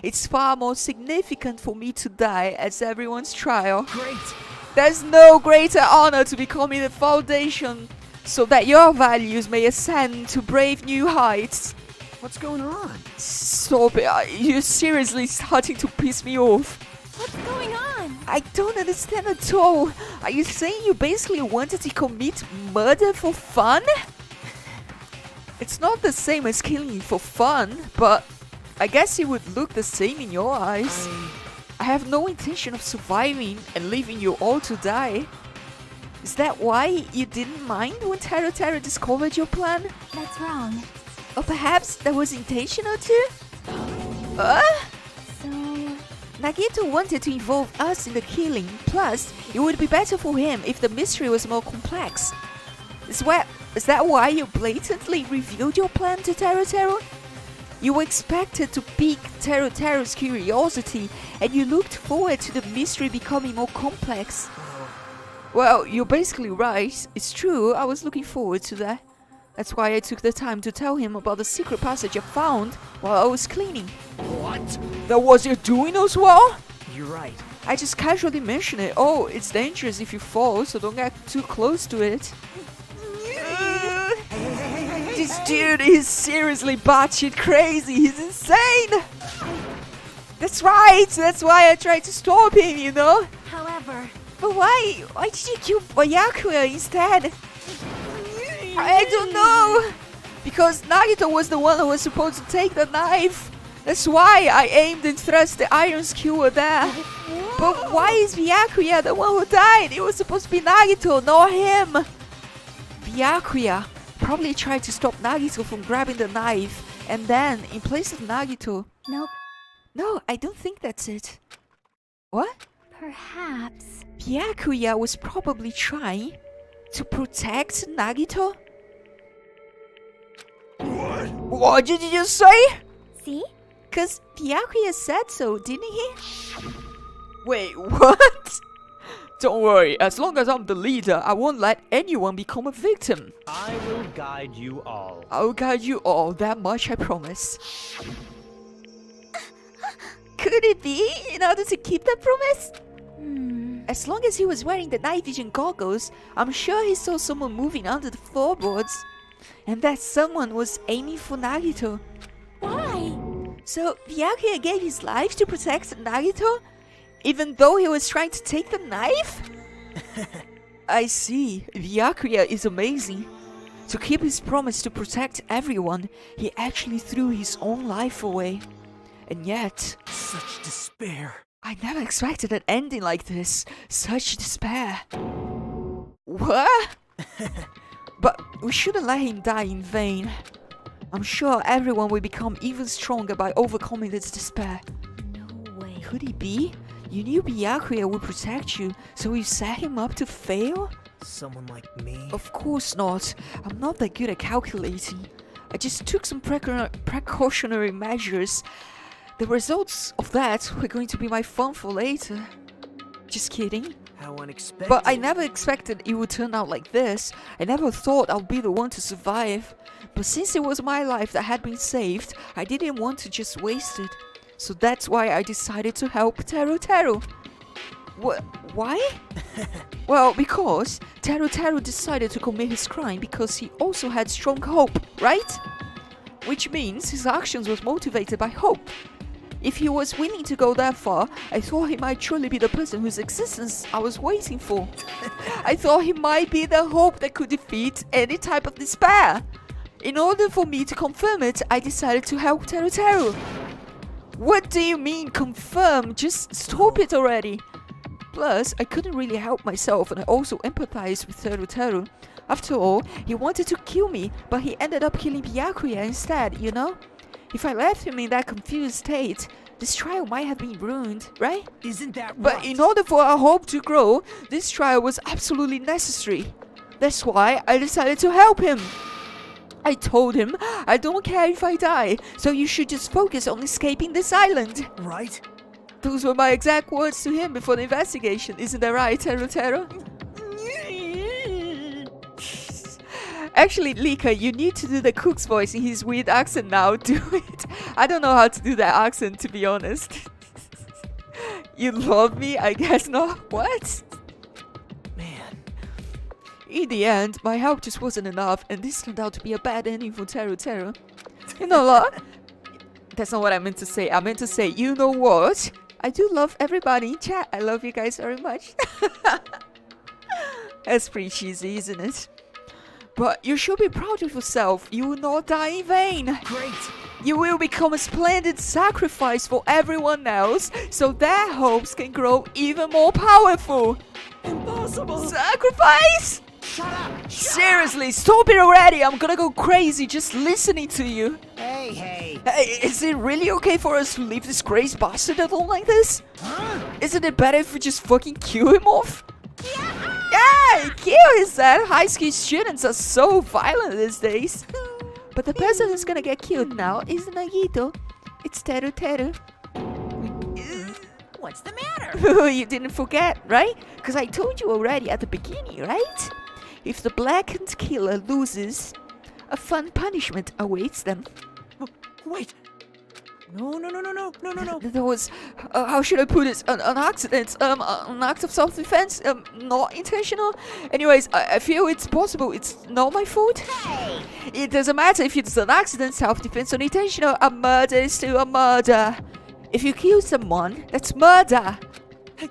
It's far more significant for me to die as everyone's trial. Great. There's no greater honor to becoming the foundation so that your values may ascend to brave new heights. What's going on? Stop it. You're seriously starting to piss me off. What's going on? I don't understand at all. Are you saying you basically wanted to commit murder for fun? It's not the same as killing for fun, but I guess it would look the same in your eyes. I have no intention of surviving and leaving you all to die. Is that why you didn't mind when Taro discovered your plan? That's wrong. Or perhaps that was intentional too? So... Nagito wanted to involve us in the killing, plus it would be better for him if the mystery was more complex. Is that why you blatantly revealed your plan to Taro? You expected to pique Taro's curiosity, and you looked forward to the mystery becoming more complex. Well, you're basically right. It's true, I was looking forward to that. That's why I took the time to tell him about the secret passage I found while I was cleaning. What? That was your doing as well? You're right. I just casually mentioned it. Oh, it's dangerous if you fall, so don't get too close to it. This dude is seriously batshit crazy. He's insane. That's right. That's why I tried to stop him, you know. However... But why? Why did you kill Byakuya instead? I don't know. Because Nagito was the one who was supposed to take the knife. That's why I aimed and thrust the iron skewer there. But why is Byakuya the one who died? It was supposed to be Nagito, not him. Byakuya probably tried to stop Nagito from grabbing the knife, and then, in place of Nagito... Nope. No, I don't think that's it. What? Perhaps... Byakuya was probably trying to protect Nagito? What did you just say? See? Cause Byakuya said so, didn't he? Wait, what? Don't worry, as long as I'm the leader, I won't let anyone become a victim. I will guide you all. I'll guide you all, that much I promise. Could it be in order to keep that promise? As long as he was wearing the night vision goggles, I'm sure he saw someone moving under the floorboards. And that someone was aiming for Nagito. Why? So Byakuya gave his life to protect Nagito? Even though he was trying to take the knife? I see. Byakuya is amazing. To keep his promise to protect everyone, he actually threw his own life away. And yet... Such despair. I never expected an ending like this. Such despair. What? But we shouldn't let him die in vain. I'm sure everyone will become even stronger by overcoming this despair. No way. Could it be? You knew Byakuya would protect you, so you set him up to fail? Someone like me? Of course not. I'm not that good at calculating. I just took some precautionary measures. The results of that were going to be my fun for later. Just kidding. How unexpected. But I never expected it would turn out like this. I never thought I'd be the one to survive. But since it was my life that had been saved, I didn't want to just waste it. So that's why I decided to help Taro. Why? Well, because Taro decided to commit his crime because he also had strong hope, right? Which means his actions was motivated by hope. If he was willing to go that far, I thought he might truly be the person whose existence I was waiting for. I thought he might be the hope that could defeat any type of despair. In order for me to confirm it, I decided to help Taro. What do you mean confirm? Just stop it already. Plus, I couldn't really help myself, and I also empathized with Taro. After all, he wanted to kill me, but he ended up killing Byakuya instead, you know? If I left him in that confused state, this trial might have been ruined, right? Isn't that right? But in order for our hope to grow, this trial was absolutely necessary. That's why I decided to help him. I told him, I don't care if I die, so you should just focus on escaping this island. Right? Those were my exact words to him before the investigation, isn't that right, Taro? Actually, Lika, you need to do the cook's voice in his weird accent now. Do it. I don't know how to do that accent, to be honest. You love me? I guess not. What? Man. In the end, my help just wasn't enough, and this turned out to be a bad ending for Teru. You know what? That's not what I meant to say. I meant to say, you know what? I do love everybody in chat. I love you guys very much. That's pretty cheesy, isn't it? But you should be proud of yourself. You will not die in vain. Great. You will become a splendid sacrifice for everyone else, so their hopes can grow even more powerful. Impossible. Sacrifice? Shut up. Seriously, stop it already. I'm gonna go crazy just listening to you. Hey. Hey, is it really okay for us to leave this crazy bastard alone like this? Huh? Isn't it better if we just fucking kill him off? Yeah, kill his dad. High school students are so violent these days. But the person who's gonna get killed now isn't Nagito. It's Teru. What's the matter? You didn't forget, right? Because I told you already at the beginning, right? If the blackened killer loses, a fun punishment awaits them. Wait. No. There was, how should I put it? An accident, an act of self-defense, not intentional. Anyways, I feel it's possible. It's not my fault. Hey! It doesn't matter if it's an accident, self-defense, or intentional. A murder is still a murder. If you kill someone, that's murder. Hey.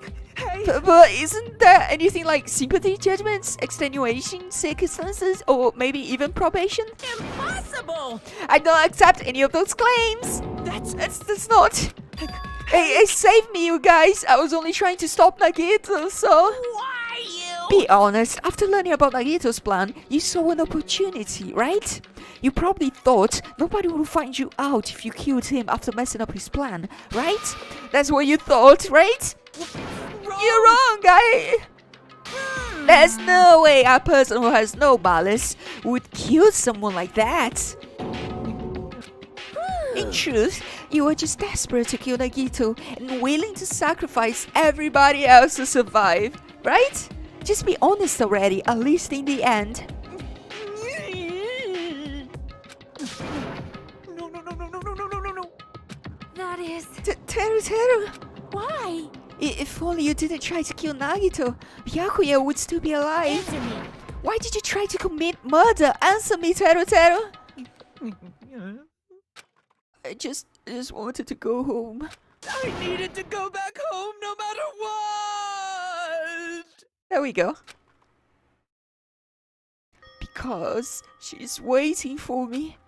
But isn't there anything like sympathy, judgments, extenuation, circumstances, or maybe even probation? Impossible! I don't accept any of those claims. That's not. Hey, save me, you guys. I was only trying to stop Nagito, so. Why you? Be honest, after learning about Nagito's plan, you saw an opportunity, right? You probably thought nobody would find you out if you killed him after messing up his plan, right? That's what you thought, right? You're wrong, guy. There's no way a person who has no malice would kill someone like that. In truth, you were just desperate to kill Nagito and willing to sacrifice everybody else to survive, right? Just be honest already, at least in the end. No. That is... Teru. Why? If only you didn't try to kill Nagito, Byakuya would still be alive. Answer me. Why did you try to commit murder? Answer me, Teru. I just wanted to go home. I needed to go back home no matter what. There we go. Because she's waiting for me.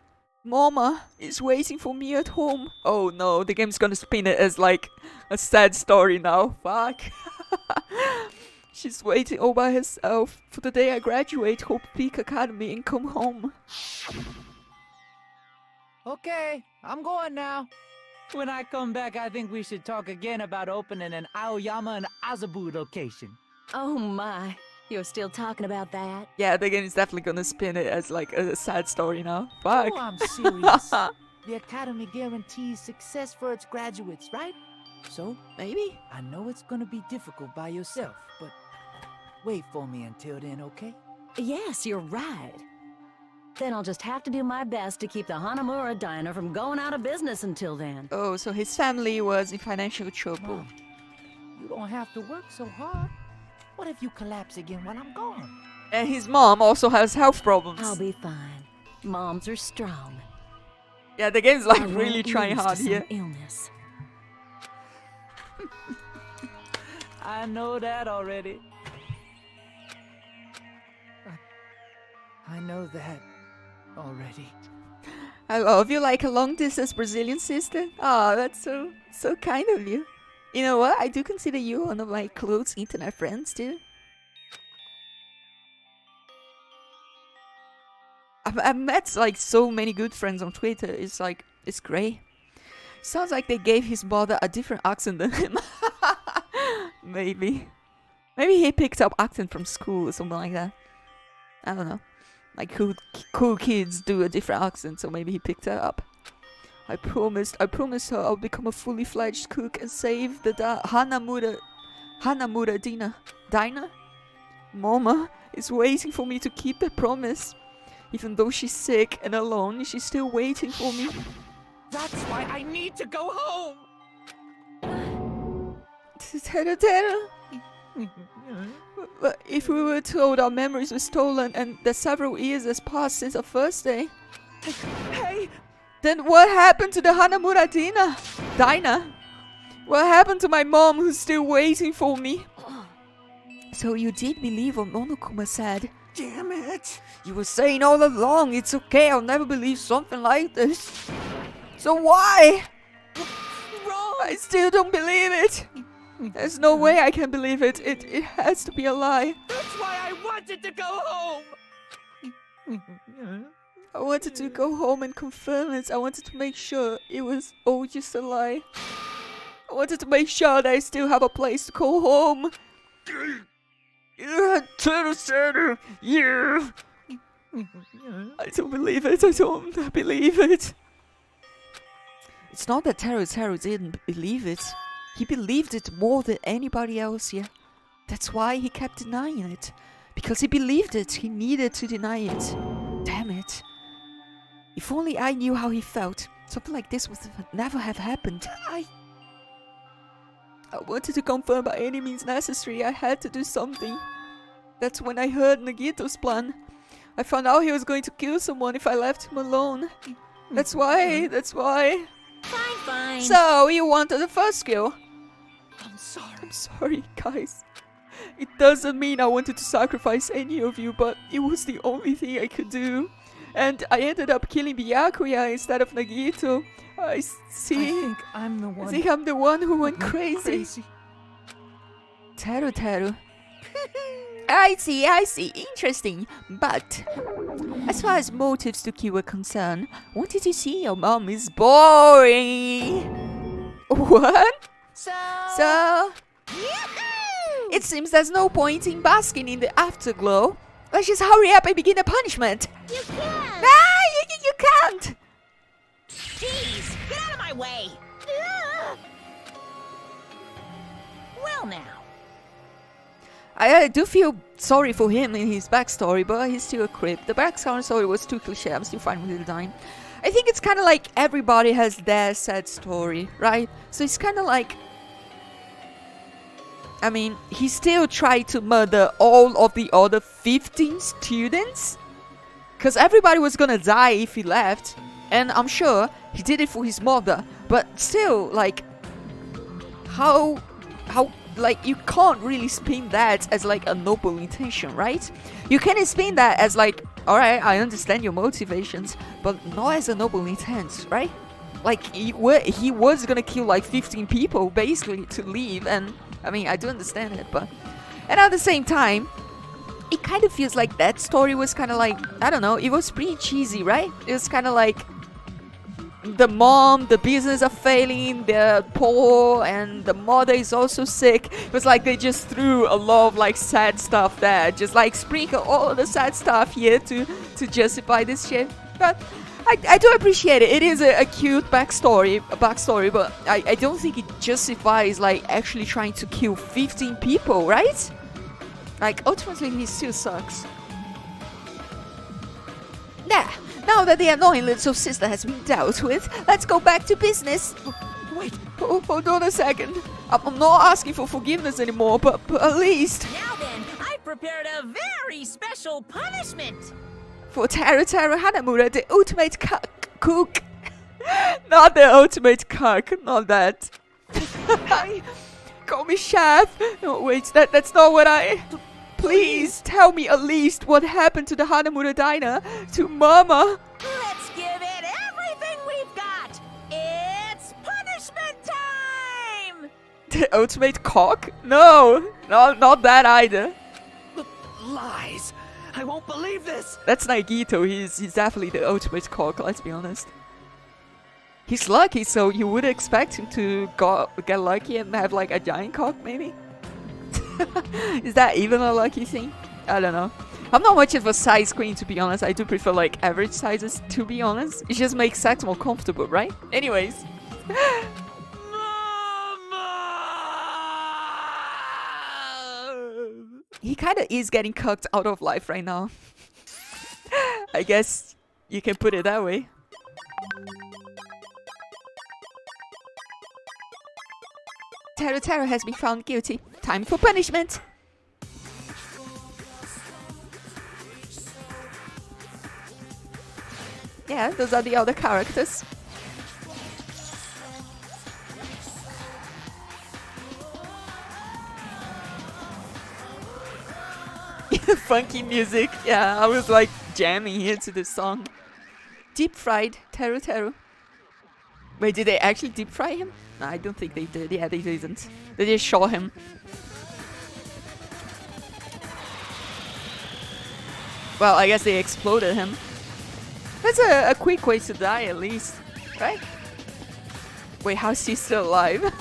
Mama is waiting for me at home. Oh no, the game's gonna spin it as like a sad story now. Fuck. She's waiting all by herself for the day I graduate Hope Peak Academy and come home. Okay, I'm going now. When I come back, I think we should talk again about opening an Aoyama and Azabu location. Oh my. You're still talking about that? Yeah, the game is definitely gonna spin it as like a sad story now. Fuck. Oh, I'm serious. The Academy guarantees success for its graduates, right? So, Maybe? I know it's gonna be difficult by yourself, but wait for me until then, okay? Yes, you're right. Then I'll just have to do my best to keep the Hanamura diner from going out of business until then. Oh, so his family was in financial trouble. Mom, you don't have to work so hard. What if you collapse again while I'm gone? And his mom also has health problems. I'll be fine. Moms are strong. Yeah, the game's like I won't really trying lose to hard some here. Illness. I know that already. I know that already. I love you like a long distance Brazilian sister. Oh, that's so kind of you. You know what? I do consider you one of my close internet friends too. I've met like so many good friends on Twitter. It's like, it's great. Sounds like they gave his mother a different accent than him. Maybe he picked up accent from school or something like that. I don't know. Like cool kids do a different accent, so maybe he picked it up. I promised her I'll become a fully fledged cook and save the Hanamura diner. Mama is waiting for me to keep the promise. Even though she's sick and alone, she's still waiting for me. That's why I need to go home. Teru. But if we were told our memories were stolen and that several years has passed since our first day, Hey, then what happened to the Hanamura diner? What happened to my mom who's still waiting for me? So you did believe what Monokuma said? damn it. You were saying all along, it's okay, I'll never believe something like this. So why? Wrong. I still don't believe it. There's no way I can believe it. It has to be a lie. That's why I wanted to go home. I wanted to go home and confirm it. I wanted to make sure it was all just a lie. I wanted to make sure that I still have a place to call home. Yeah, yeah. I don't believe it. I don't believe it. It's not that Teru didn't believe it. He believed it more than anybody else here. That's why he kept denying it. Because he believed it. He needed to deny it. Damn it. If only I knew how he felt. Something like this would never have happened. I wanted to confirm by any means necessary. I had to do something. That's when I heard Nagito's plan. I found out he was going to kill someone if I left him alone. That's why. Fine. So, you wanted the first kill? I'm sorry. I'm sorry, guys. It doesn't mean I wanted to sacrifice any of you, but it was the only thing I could do. And I ended up killing Byakuya instead of Nagito. I see. I think I'm the I one. think I'm the one who went crazy. Teru. I see. Interesting. But as far as motives to kill were concerned, wanted to see your mom is boring. What? So it seems there's no point in basking in the afterglow. Let's just hurry up and begin the punishment. You can't! You can't! Jeez, get out of my way! Well now. I do feel sorry for him in his backstory, but he's still a creep. The backstory was too cliche. I'm still fine with the dying. I think it's kind of like everybody has their sad story, right? So it's kind of like, I mean, he still tried to murder all of the other 15 students? Because everybody was gonna die if he left. And I'm sure he did it for his mother. But still, like, how, like, you can't really spin that as, like, a noble intention, right? You can spin that as, like, alright, I understand your motivations, but not as a noble intent, right? Like, he was gonna kill, like, 15 people, basically, to leave, and, I mean, I do understand it, but... And at the same time, it kind of feels like that story was kind of like, I don't know, it was pretty cheesy, right? It was kind of like... The mom, the business are failing, they're poor, and the mother is also sick. It was like they just threw a lot of like sad stuff there, just like sprinkle all of the sad stuff here to justify this shit. But I do appreciate it. It is a cute backstory, but I don't think it justifies like actually trying to kill 15 people, right? Like ultimately he still sucks. Yeah. Now that the annoying little sister has been dealt with, let's go back to business. Wait, hold on a second. I'm not asking for forgiveness anymore, but at least... Now then, I prepared a very special punishment. For Teru Hanamura, the ultimate cook. Not the ultimate cook, not that. Call me chef. No, wait, that's not what I... Please tell me at least what happened to the Hanamura diner, to Mama. Let's give it everything we've got. It's punishment time! The ultimate cock? No, not that either. Lies. I won't believe this. That's Nagito. He's definitely the ultimate cock. Let's be honest. He's lucky, so you would expect him to get lucky and have like a giant cock, maybe. Is that even a lucky thing? I don't know. I'm not much of a size queen, to be honest. I do prefer like average sizes, to be honest. It just makes sex more comfortable, right? Anyways. He kind of is getting cucked out of life right now. I guess you can put it that way. Teru has been found guilty. Time for punishment. Yeah, those are the other characters. Funky music. Yeah, I was like jamming here to this song. Deep fried Teru. Wait, did they actually deep fry him? No, I don't think they did. Yeah, they didn't. They just shot him. Well, I guess they exploded him. That's a quick way to die, at least. Right? Wait, how's he still alive?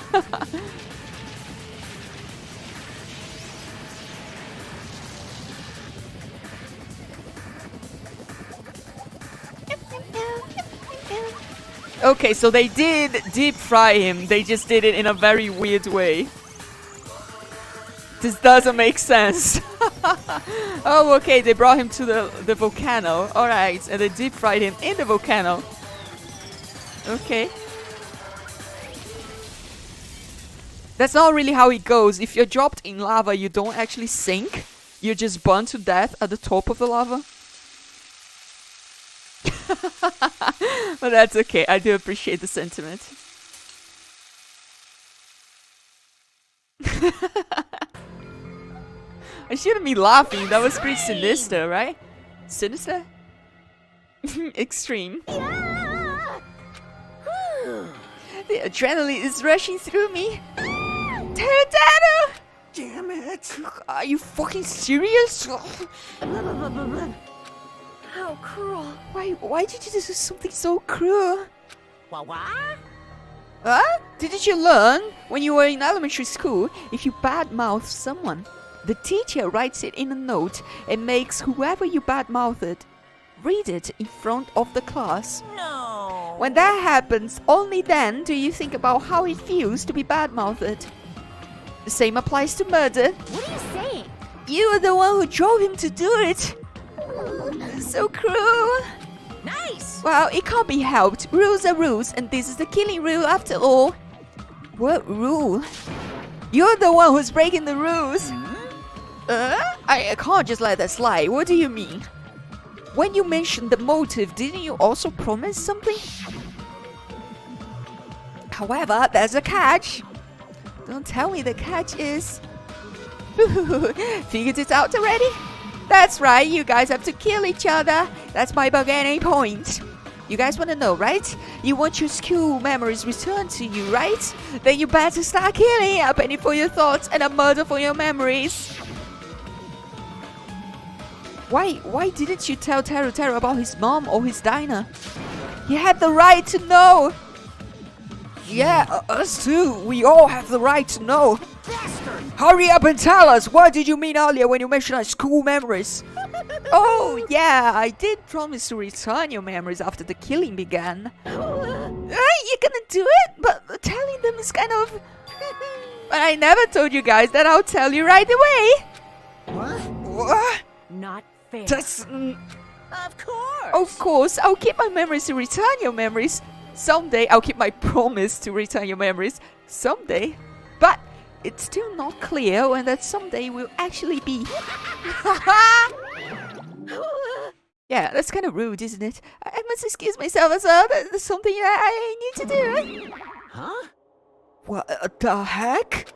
Okay, so they did deep fry him. They just did it in a very weird way. This doesn't make sense. Oh, okay, they brought him to the volcano. Alright, and they deep fried him in the volcano. Okay. That's not really how it goes. If you're dropped in lava, you don't actually sink. You just burn to death at the top of the lava. But that's okay. I do appreciate the sentiment. I shouldn't be laughing. That was pretty sinister, right? Sinister? Extreme. Yeah. The adrenaline is rushing through me. Teru! Damn it! Are you fucking serious? How cruel. Why did you do something so cruel? What? Huh? Didn't you learn when you were in elementary school, if you badmouth someone, the teacher writes it in a note and makes whoever you badmouthed read it in front of the class? No. When that happens, only then do you think about how it feels to be badmouthed. The same applies to murder. What are you saying? You are the one who drove him to do it. So cruel. Nice. Well, it can't be helped. Rules are rules, and this is the killing rule after all. What rule? You're the one who's breaking the rules. I can't just let that slide. What do you mean? When you mentioned the motive, didn't you also promise something? However, there's a catch. Don't tell me the catch is... Figured it out already? That's right, you guys have to kill each other. That's my bargaining point. You guys want to know, right? You want your school memories returned to you, right? Then you better start killing, a penny for your thoughts and a murder for your memories. Why didn't you tell Teru about his mom or his diner? You had the right to know. Yeah, us too. We all have the right to know. Bastard! Hurry up and tell us. What did you mean earlier when you mentioned our school memories? Oh, yeah, I did promise to return your memories after the killing began. You're gonna do it? But telling them is kind of... But I never told you guys that I'll tell you right away. What? Not fair. That's... Of course. Of course, I'll keep my memories to return your memories. Someday, I'll keep my promise to return your memories. Someday. But it's still not clear when that someday will actually be. Yeah, that's kind of rude, isn't it? I must excuse myself as well. That's something that I need to do. Huh? What the heck?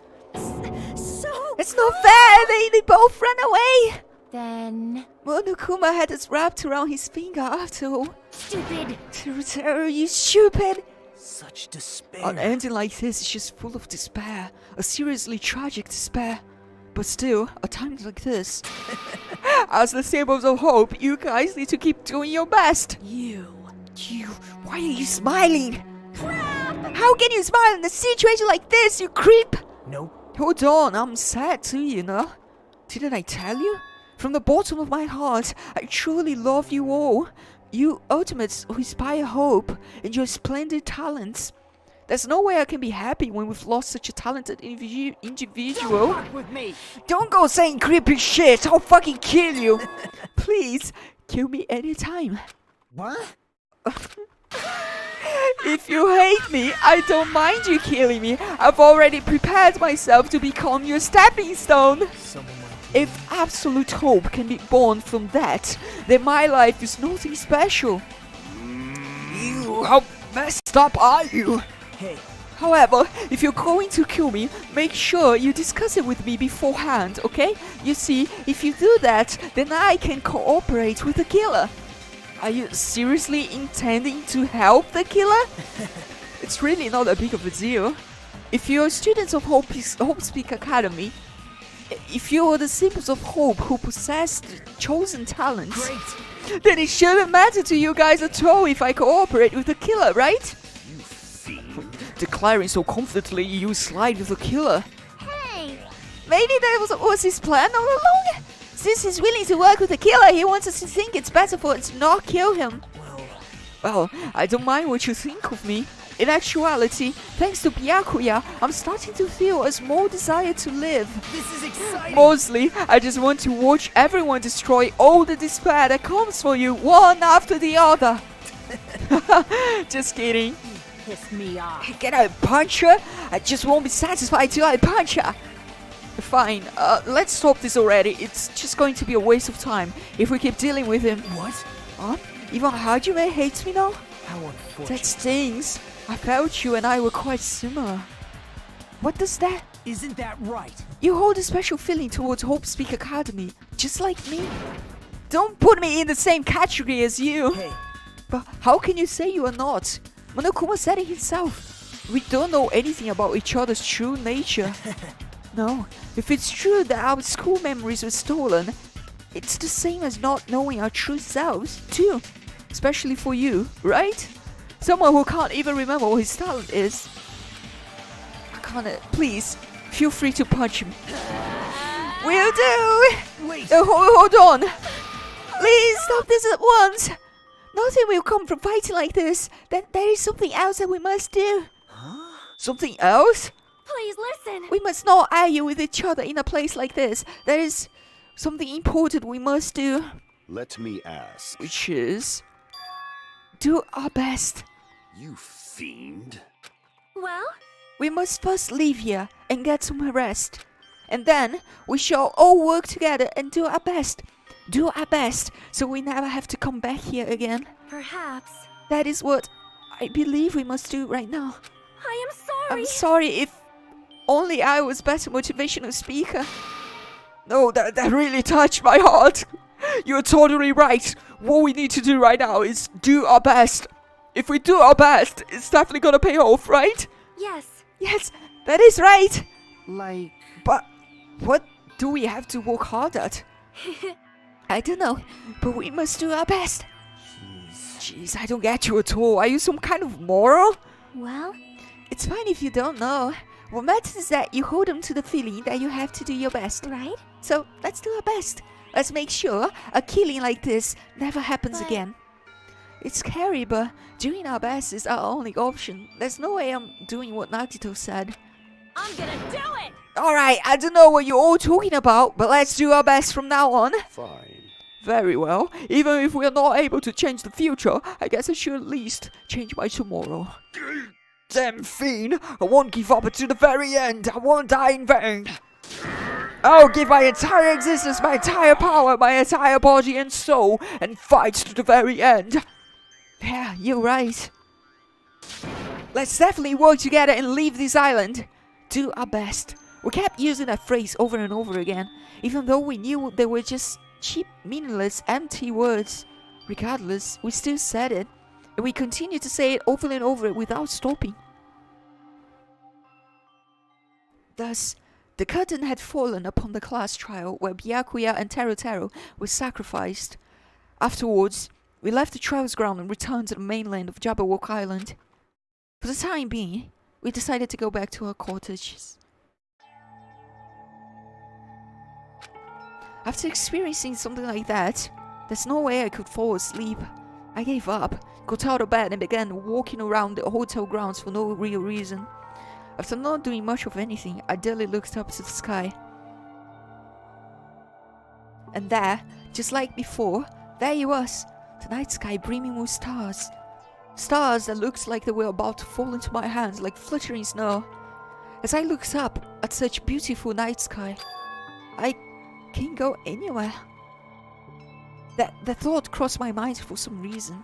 So It's not fair! They both ran away! then... Monokuma had us wrapped around his finger after all. Stupid. Teru, you stupid! Such despair. An ending like this is just full of despair. A seriously tragic despair. But still, at times like this, as the symbols of hope, you guys need to keep doing your best. You, why are you smiling? How can you smile in a situation like this, you creep? Nope. Hold on, I'm sad too, you know. Didn't I tell you? From the bottom of my heart, I truly love you all. You ultimates who inspire hope and your splendid talents. There's no way I can be happy when we've lost such a talented individual. Don't fuck with me. Don't go saying creepy shit, I'll fucking kill you. Please, Kill me anytime. What? If you hate me, I don't mind you killing me. I've already prepared myself to become your stepping stone. If absolute hope can be born from that, then my life is nothing special. You, how messed up are you? Hey, However, if you're going to kill me, make sure you discuss it with me beforehand, okay? You see, if you do that, then I can cooperate with the killer. Are you seriously intending to help the killer? It's really not that big of a deal. If you're students of Hope Speak Academy, if you're the symbols of hope who possess the chosen talents, then it shouldn't matter to you guys at all if I cooperate with the killer, right? You fiend. Declaring so confidently, you slide with the killer. Hey, Maybe that was his plan all along? Since he's willing to work with the killer, he wants us to think it's better for us to not kill him. Well, I don't mind what you think of me. In actuality, thanks to Byakuya, I'm starting to feel a small desire to live. This is exciting. Mostly, I just want to watch everyone destroy all the despair that comes for you, one after the other. Just kidding. Piss me off. Can I punch her? I just won't be satisfied till I punch her. Fine, let's stop this already. It's just going to be a waste of time if we keep dealing with him. What? Huh? Even Hajime hates me now? How unfortunate. That stings. I felt you and I were quite similar. What does that? Isn't that right? You hold a special feeling towards Hope Speak Academy, just like me. Don't put me in the same category as you. Hey, But how can you say you are not? Monokuma said it himself. We don't know anything about each other's true nature. No, if it's true that our school memories were stolen, it's the same as not knowing our true selves, too. Especially for you, right? Someone who can't even remember what his talent is. I can't. Please, feel free to punch him. Will do! wait. Hold on! Please stop this at once! Nothing will come from fighting like this. There is something else that we must do. Huh? Something else? please listen. We must not argue with each other in a place like this. There is something important we must do, Let me ask. which is do our best. You fiend. Well, We must first leave here and get some rest. And then we shall all work together and do our best. Do our best so we never have to come back here again. perhaps. That is what I believe we must do right now. I am sorry. I'm sorry if only I was better motivational speaker. No, that really touched my heart. You're totally right. What we need to do right now is do our best. If we do our best, it's definitely gonna pay off, right? Yes. Yes, that is right. Like, But what do we have to work hard at? I don't know, but we must do our best. Jeez, I don't get you at all. Are you some kind of moral? Well, It's fine if you don't know. What matters is that you hold on to the feeling that you have to do your best. right? So let's do our best. Let's make sure a killing like this never happens But- again. It's scary, but doing our best is our only option. There's no way I'm doing what Nagito said. I'm gonna do it. Alright, I don't know what you're all talking about, but let's do our best from now on. Fine. Very well. Even if we're not able to change the future, I guess I should at least change my tomorrow. Damn fiend! I won't give up until the very end! I won't die in vain! I'll give my entire existence, my entire power, my entire body and soul, and fight to the very end! Yeah, you're right. Let's definitely work together and leave this island. Do our best. We kept using that phrase over and over again, even though we knew they were just cheap, meaningless, empty words. Regardless, we still said it, and we continued to say it over and over without stopping. Thus, the curtain had fallen upon the class trial where Byakuya and Teru were sacrificed. Afterwards, we left the trials ground and returned to the mainland of Jabberwock Island. For the time being, we decided to go back to our cottages. After experiencing something like that, there's no way I could fall asleep. I gave up, got out of bed and began walking around the hotel grounds for no real reason. After not doing much of anything, I daily looked up to the sky. And there, just like before, There he was, the night sky brimming with stars. Stars that looked like they were about to fall into my hands like fluttering snow. As I looked up at such beautiful night sky, I can't go anywhere. That thought crossed my mind for some reason.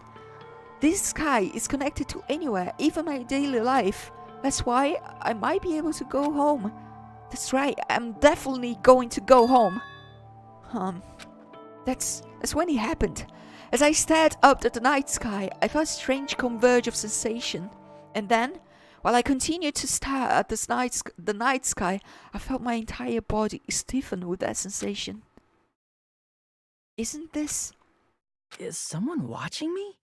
This sky is connected to anywhere, even my daily life. That's why I might be able to go home. That's right, I'm definitely going to go home. That's when it happened. As I stared up at the night sky, I felt a strange converge of sensation. And then, while I continued to stare at the night sky, I felt my entire body stiffen with that sensation. Isn't this... Is someone watching me?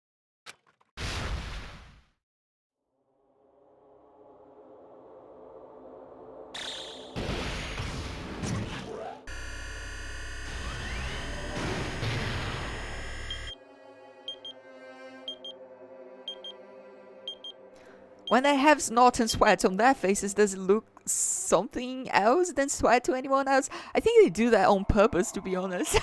When they have snot and sweat on their faces, does it look something else than sweat to anyone else? I think they do that on purpose, to be honest.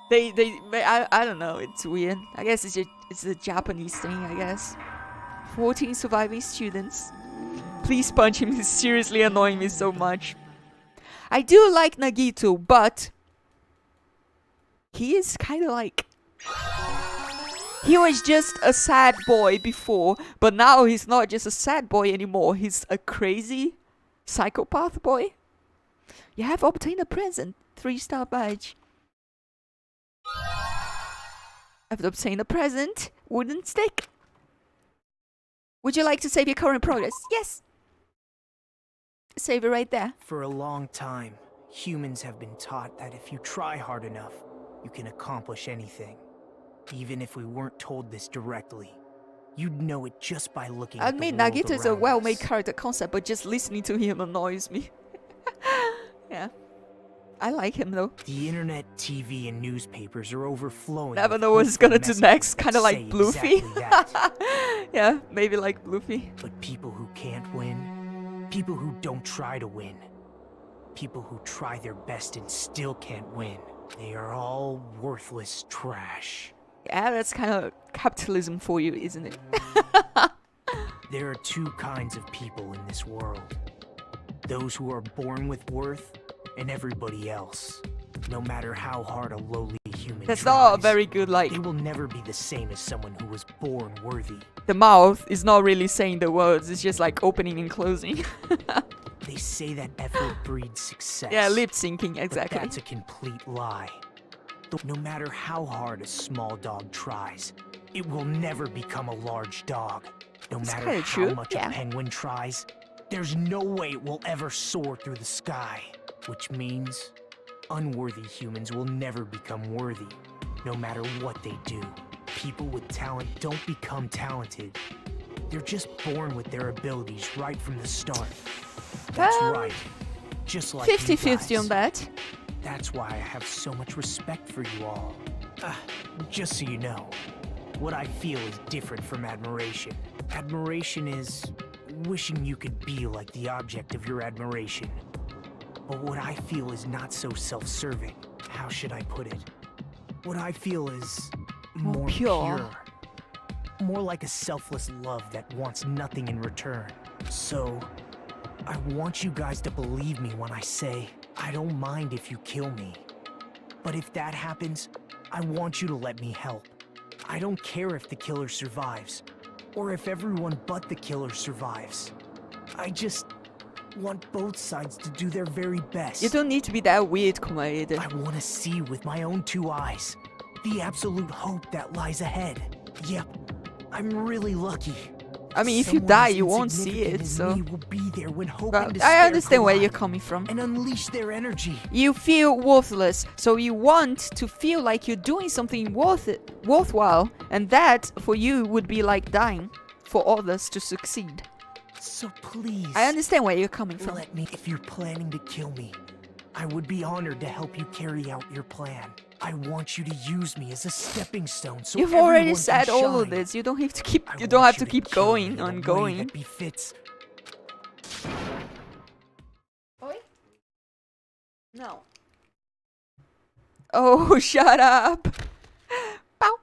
I don't know, it's weird. I guess it's a Japanese thing, I guess. 14 surviving students. Please punch him, he's seriously annoying me so much. I do like Nagito, but he is kind of like... He was just a sad boy before, but now he's not just a sad boy anymore. He's a crazy psychopath boy. You have obtained a present. 3-star badge. I've obtained a present. Wooden stick. Would you like to save your current progress? Yes. Save it right there. For a long time, humans have been taught that if you try hard enough, you can accomplish anything. Even if we weren't told this directly, you'd know it just by looking I at the admit, world Nagito is a around well-made us. character concept, but just listening to him annoys me. Yeah. I like him though. The internet, TV, and newspapers are overflowing. Never with know what he's hopeful gonna do messages next. that Kind of like say Bluffy. exactly that. Yeah, maybe like Bluffy. But people who can't win, people who don't try to win, people who try their best and still can't win, they are all worthless trash. Yeah, that's kind of capitalism for you, isn't it? There are two kinds of people in this world. Those who are born with worth, and everybody else. No matter how hard a lowly human That's tries, not a very good, like... they will never be the same as someone who was born worthy. The mouth is not really saying the words, it's just like opening and closing. They say that effort breeds success. Yeah, lip syncing, But exactly. that's a complete lie. No matter how hard a small dog tries, it will never become a large dog. No That's matter kinda how true, much yeah. a penguin tries, there's no way it will ever soar through the sky. Which means unworthy humans will never become worthy, no matter what they do. People with talent don't become talented. They're just born with their abilities right from the start. That's right. Just like you 50-50 guys. on that. That's why I have so much respect for you all. Just so you know, what I feel is different from admiration. Admiration is wishing you could be like the object of your admiration. But what I feel is not so self-serving. How should I put it? What I feel is more pure. More like a selfless love that wants nothing in return. So, I want you guys to believe me when I say, I don't mind if you kill me. But if that happens, I want you to let me help. I don't care if the killer survives, or if everyone but the killer survives. I just want both sides to do their very best. You don't need to be that weird, Komaeda. I want to see with my own 2 eyes the absolute hope that lies ahead. Yep, I'm really lucky. I mean, if you Someone die, as you won't see insignificant it, as so... me will be there when hope But and despair I understand where you're collide coming from. and unleash their energy. You feel worthless, so you want to feel like you're doing something worthwhile, and that, for you, would be like dying for others to succeed. So please, I understand where you're coming from. let me. If you're planning to kill me, I would be honored to help you carry out your plan. I want you to use me as a stepping stone so You've already everyone said can all of shine. this. You don't have to keep. I You don't want have to keep kill me going in a on way going. that befits. Oi? No. Oh, shut up. Bow.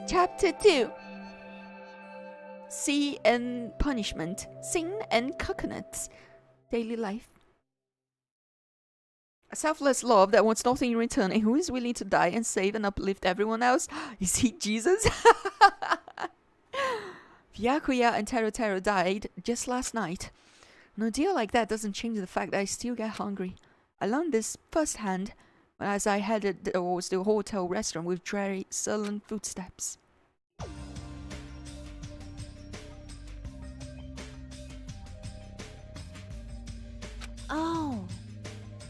Chapter 2. Sea and Punishment. Sin and Coconuts. Daily life. A selfless love that wants nothing in return and who is willing to die and save and uplift everyone else. Is he Jesus? Byakuya and Taro died just last night. An deal like that doesn't change the fact that I still get hungry. I learned this firsthand as I headed towards the hotel restaurant with dreary, sullen footsteps. Oh.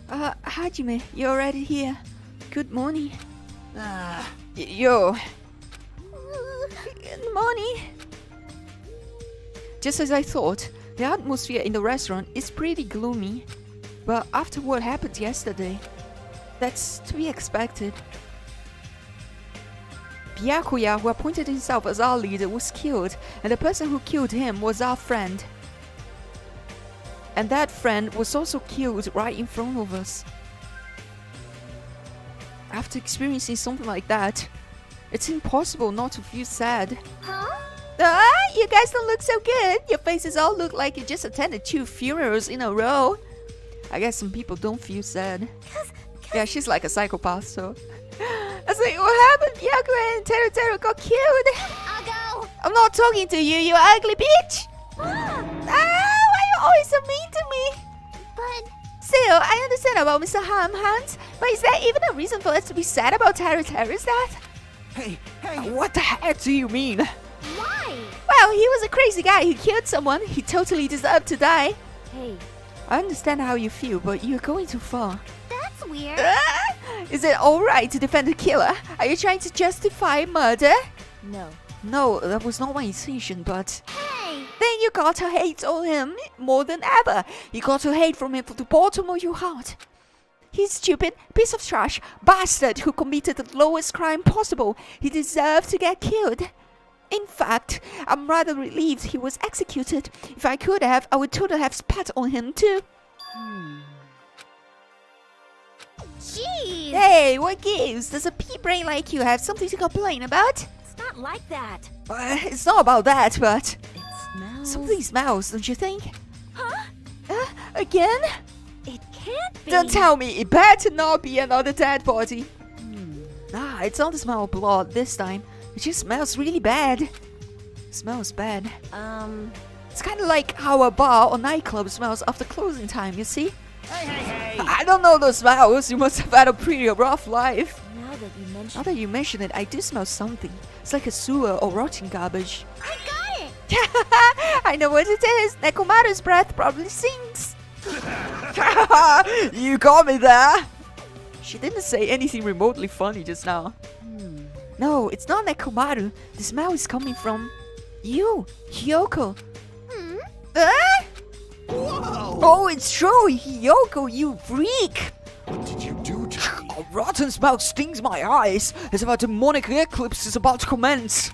Hajime, you're already here. Good morning. Yo. Good morning. Just as I thought, the atmosphere in the restaurant is pretty gloomy. But after what happened yesterday, that's to be expected. Byakuya, who appointed himself as our leader, was killed, and the person who killed him was our friend. And that friend was also killed right in front of us. After experiencing something like that, it's impossible not to feel sad. Huh? You guys don't look so good. Your faces all look like you just attended 2 funerals in a row. I guess some people don't feel sad. Yeah, she's like a psychopath, so... I was like, what happened? Byakuya and Taro got killed. I'll go. I'm not talking to you, you ugly bitch. Why are you always so mean to me? But Still, I understand about Mr. Hunt, but is there even a reason for us to be sad about Taro? Is that? Hey, What the heck do you mean? why? Well, he was a crazy guy who killed someone. He totally deserved to die. Hey, I understand how you feel, but you're going too far. that's weird. Is it alright to defend the killer? Are you trying to justify murder? No. No, that was not my intention, but... Hey! Then you got to hate on him more than ever. You got to hate from him from the bottom of your heart. He's stupid, piece of trash, bastard who committed the lowest crime possible. He deserved to get killed. In fact, I'm rather relieved he was executed. If I could have, I would totally have spat on him too. Jeez! Hey, what gives? Does a pea brain like you have something to complain about? It's not like that. It's not about that, but... It smells... Something smells, don't you think? Huh? Again? It can't be. Don't tell me, it better not be another dead body. It's not the smell of blood this time. It just smells really bad. Smells bad. It's kind of like how a bar or nightclub smells after closing time, you see? hey! I don't know those smells. You must have had a pretty rough life. Now that you mention Now that you mention it, I do smell something. It's like a sewer or rotting garbage. I got it! I know what it is. Nekomaru's breath probably stinks. You got me there. She didn't say anything remotely funny just now. No, it's not Nekomaru. The smell is coming from you, Hyoko. Whoa! Oh, it's true, Hyoko, you freak. What did you do to me? A rotten smell stings my eyes as if a demonic eclipse is about to commence.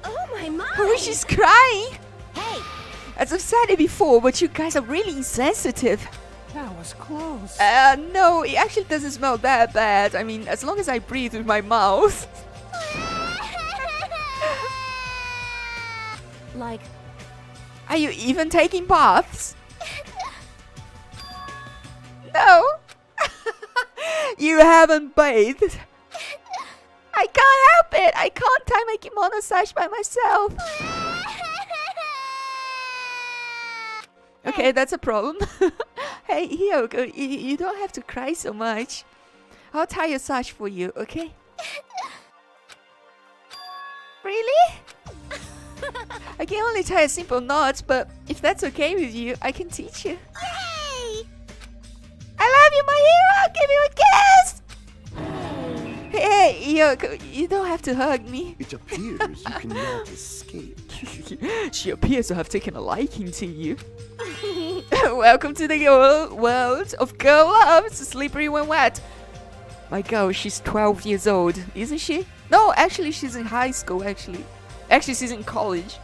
Oh my my! Oh, she's crying. Hey! As I've said it before, but you guys are really insensitive. That was close. No, it actually doesn't smell that bad. I mean, as long as I breathe with my mouth. Like, Are you even taking baths? No. You haven't bathed. I can't help it. I can't tie my kimono sash by myself. Okay, that's a problem. Hey, Hyoko, you don't have to cry so much. I'll tie your sash for you, okay? Really? I can only tie a simple knot, but if that's okay with you, I can teach you. yay! I love you, my hero! Give me a kiss! Hey, Hyoko, you don't have to hug me. It appears you cannot escape. She appears to have taken a liking to you. Welcome to the world of girl love. It's slippery when wet. My girl, she's 12 years old, isn't she? No, actually, she's in high school, actually. Actually, she's in college.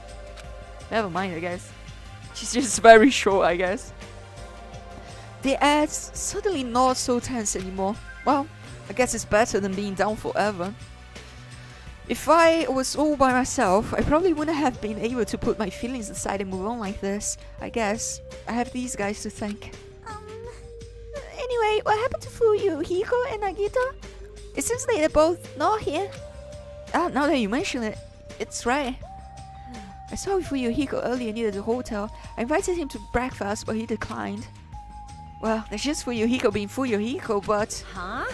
Never mind, I guess. She's just very short, I guess. The air's suddenly not so tense anymore. Well, I guess it's better than being down forever. If I was all by myself, I probably wouldn't have been able to put my feelings aside and move on like this. I guess I have these guys to thank. Anyway, what happened to Fuyu, Hiko, and Nagito? It seems like they're both not here. Ah, now that you mention it, it's right. I saw Fuyuhiko earlier near the hotel. I invited him to breakfast, but he declined. Well, that's just Fuyuhiko being Fuyuhiko, but Huh?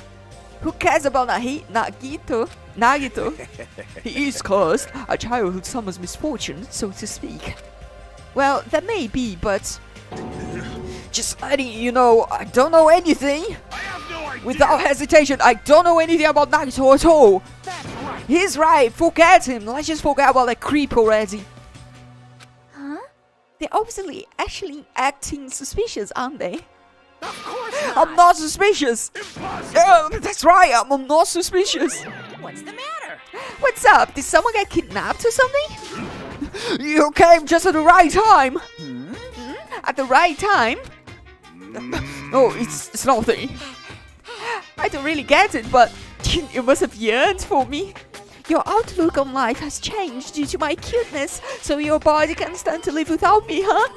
who cares about Nagito? He is cursed, a childhood summer's misfortune, so to speak. Well, that may be, but just letting you know, I don't know anything. I have no idea. Without hesitation, I don't know anything about Nagito at all. That's right. He's right, forget him. Let's just forget about that creep already. Huh? They're obviously actually acting suspicious, aren't they? Of course I'm not suspicious. Impossible. That's right, I'm not suspicious. What's the matter? What's up? Did someone get kidnapped or something? You came just at the right time. At the right time? Oh, it's nothing. I don't really get it, but you must have yearned for me. Your outlook on life has changed due to my cuteness, so your body can stand to live without me, huh?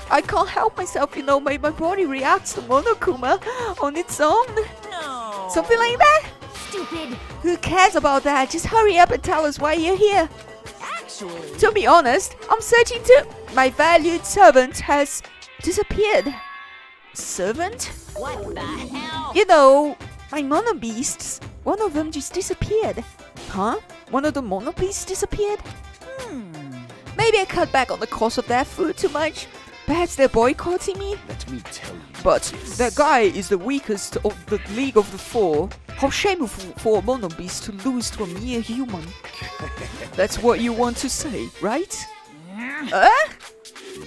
I can't help myself, you know, my body reacts to Monokuma on its own. No. Something like that? Stupid. Who cares about that? Just hurry up and tell us why you're here. Actually, To be honest, I'm searching to... My valued servant has disappeared. Servant? What the hell? You know, my mono beasts. One of them just disappeared. Huh? One of the mono beasts disappeared? Maybe I cut back on the cost of their food too much. Perhaps they're boycotting me? Let me tell you. But that guy is the weakest of the League of the Four. How shameful for a mono beast to lose to a mere human. That's what you want to say, right?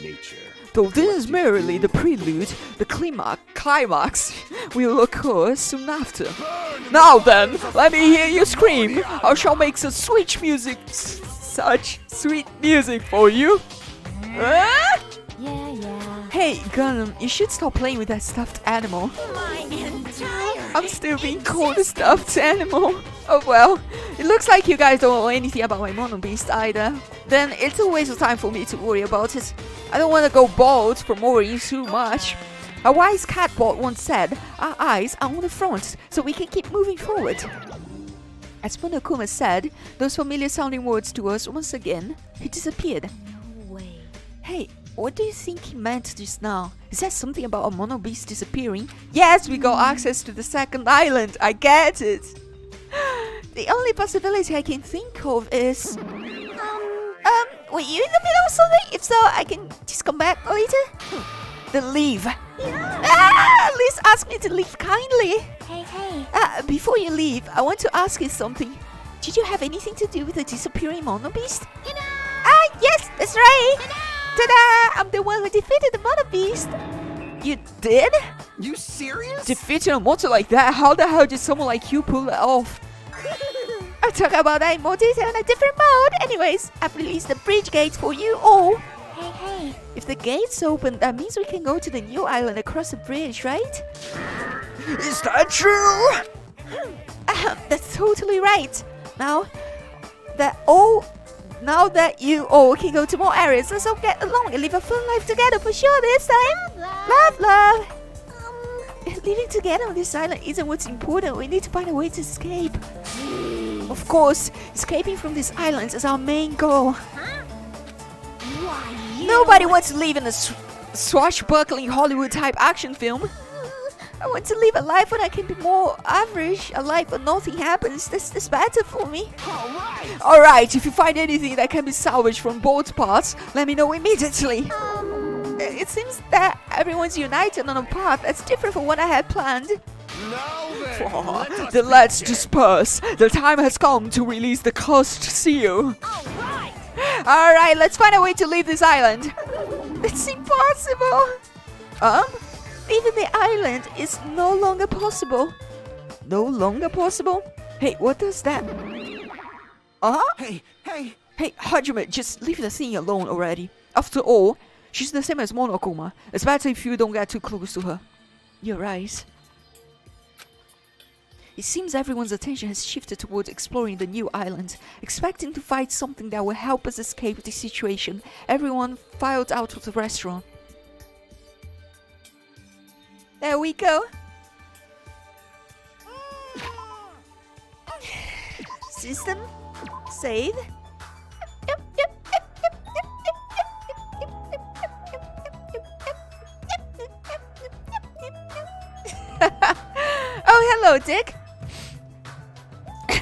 Nature. Though this is merely the prelude, the climax will occur soon after. Now then, let me hear you scream. I shall make such sweet music for you. Yeah. Hey, Gunham, you should stop playing with that stuffed animal. My entire. I'm still being called a stuffed animal. Oh well, it looks like you guys don't know anything about my mono beast either. Then it's a waste of time for me to worry about it. I don't want to go bald from worrying too much. A wise catbot once said, our eyes are on the front, so we can keep moving forward. As Monokuma said, those familiar sounding words to us once again, he disappeared. No way. Hey, what do you think he meant just now? Is that something about a mono beast disappearing? Yes, we got access to the second island. I get it. The only possibility I can think of is... were you in the middle of something? If so, I can just come back later. Then leave. At least ask me to leave kindly. Hey. Before you leave, I want to ask you something. Did you have anything to do with the disappearing mono beast? Yes, that's right. Ta-da! I'm the one who defeated the mono beast. You did? You serious? Defeating a monster like that? How the hell did someone like you pull it off? I'll talk about that in more detail in a different mode. Anyways, I've released the bridge gates for you all. Hey. If the gates open, that means we can go to the new island across the bridge, right? Is that true? That's totally right. Now that you all can go to more areas, let's all get along and live a fun life together for sure this time. Love. Living together on this island isn't what's important. We need to find a way to escape. Of course, escaping from this island is our main goal. Nobody wants to live in a swashbuckling Hollywood-type action film. I want to live a life where I can be more average, a life where nothing happens. That's better for me. Alright, if you find anything that can be salvaged from both parts, let me know immediately. It seems that everyone's united on a path that's different from what I had planned. Then let's disperse. The time has come to release the cursed seal. Alright, let's find a way to leave this island. It's impossible. Leaving the island is no longer possible. No longer possible? Hey, what does that... Hey. Hey, Hajime, just leave the thing alone already. After all, She's the same as Monokuma. It's better if you don't get too close to her. You're right. It seems everyone's attention has shifted towards exploring the new island, expecting to find something that will help us escape the situation. Everyone filed out of the restaurant. There we go. System. Save. Oh, hello, Dick.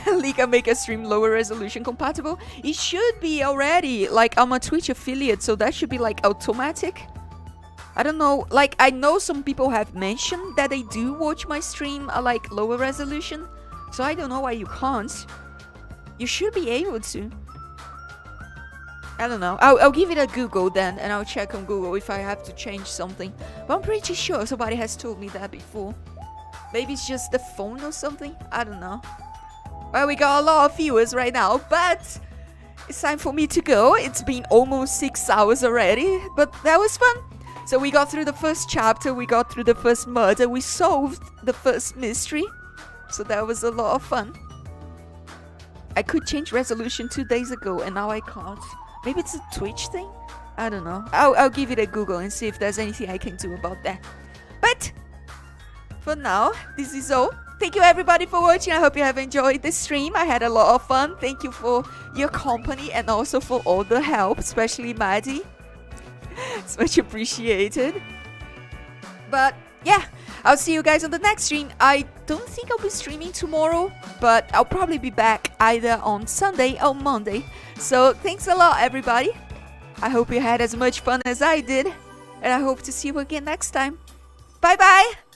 Liga make a stream lower resolution compatible? It should be already. Like, I'm a Twitch affiliate, so that should be like automatic. I don't know. Like, I know some people have mentioned that they do watch my stream at like lower resolution, so I don't know why you can't. You should be able to. I don't know. I'll give it a Google then, and I'll check on Google if I have to change something. But I'm pretty sure somebody has told me that before. Maybe it's just the phone or something. I don't know. Well, we got a lot of viewers right now, but it's time for me to go. It's been almost 6 hours already, but that was fun. So we got through the first chapter, we got through the first murder, we solved the first mystery. So that was a lot of fun. I could change resolution 2 days ago, and now I can't. Maybe it's a Twitch thing? I don't know. I'll give it a Google and see if there's anything I can do about that. But for now, this is all. Thank you everybody for watching. I hope you have enjoyed this stream. I had a lot of fun. Thank you for your company and also for all the help, especially Maddie. It's much appreciated. But yeah, I'll see you guys on the next stream. I don't think I'll be streaming tomorrow, but I'll probably be back either on Sunday or Monday. So thanks a lot everybody. I hope you had as much fun as I did, and I hope to see you again next time. Bye bye!